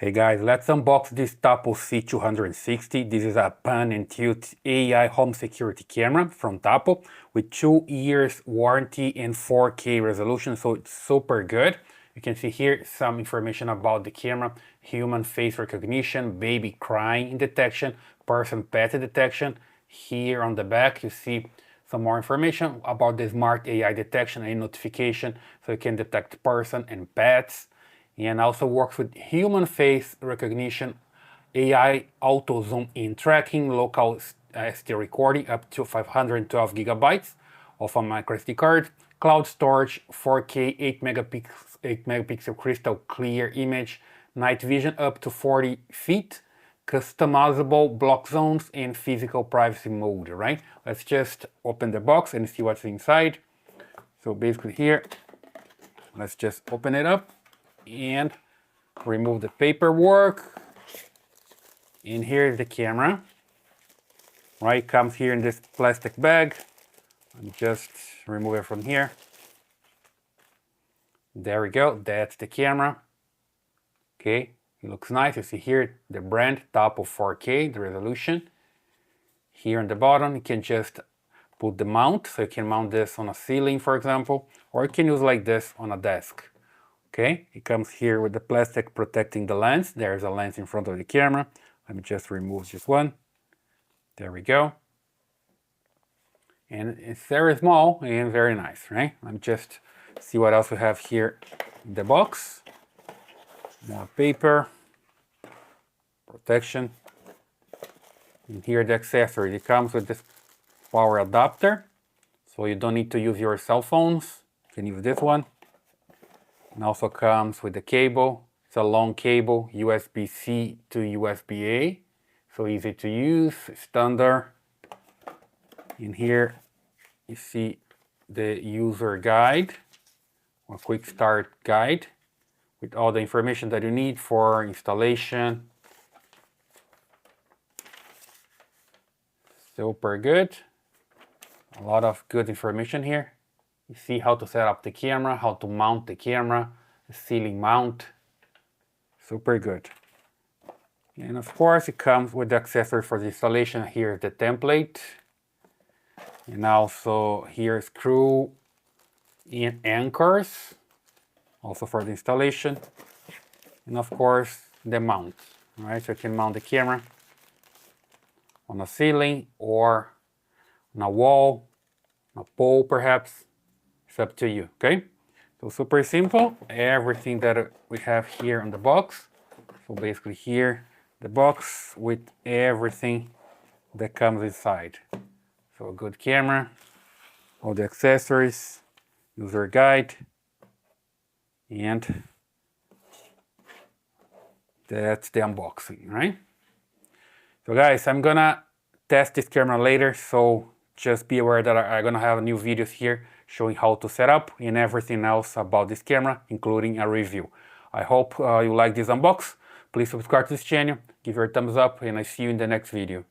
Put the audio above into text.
Hey guys, let's unbox this Tapo C260. This is a pan and tilt AI home security camera from Tapo with 2 years warranty and 4K resolution, so it's super good. You can see here some information about the camera: human face recognition, baby crying detection, person pet detection. Here on the back you see some more information about the smart AI detection and notification, so you can detect person and pets. And also works with human face recognition, AI auto zoom in tracking, local SD recording up to 512 gigabytes of a microSD card, cloud storage, 4K 8 megapixel crystal clear image, night vision up to 40 feet, customizable block zones, and physical privacy mode, right? Let's just open the box and see what's inside. So basically here, let's just open it up and remove the paperwork. And here's the camera, right? Comes here in this plastic bag. Let me just remove it from here. There we go, that's the camera. Okay, it looks nice. You see here the brand Tapo 4K, the resolution. Here on the bottom you can just put the mount, so you can mount this on a ceiling, for example, or you can use like this on a desk. Okay, it comes here with the plastic protecting the lens. There's a lens in front of the camera. Let me just remove this one. There we go. And it's very small and very nice, right? Let me just see what else we have here in the box. More paper, protection. And here the accessory. It comes with this power adapter, so you don't need to use your cell phones. You can use this one. And also comes with the cable. It's a long cable, USB-C to USB-A, so easy to use, standard. In here you see the user guide, or quick start guide, with all the information that you need for installation. Super good. A lot of good information here. You see how to set up the camera, how to mount the camera, the ceiling mount. Super good. And of course it comes with the accessory for the installation. Here's the template. And also here screw and anchors, also for the installation. And of course the mount, right? So you can mount the camera on a ceiling or on a wall, on a pole perhaps. It's up to you, okay? So super simple, everything that we have here on the box. So basically here, the box with everything that comes inside. So a good camera, all the accessories, user guide, and that's the unboxing, right? So guys, I'm gonna test this camera later, so just be aware that I'm gonna have new videos here showing how to set up and everything else about this camera, including a review. I hope you like this unbox. Please subscribe to this channel, give your a thumbs up, and I see you in the next video.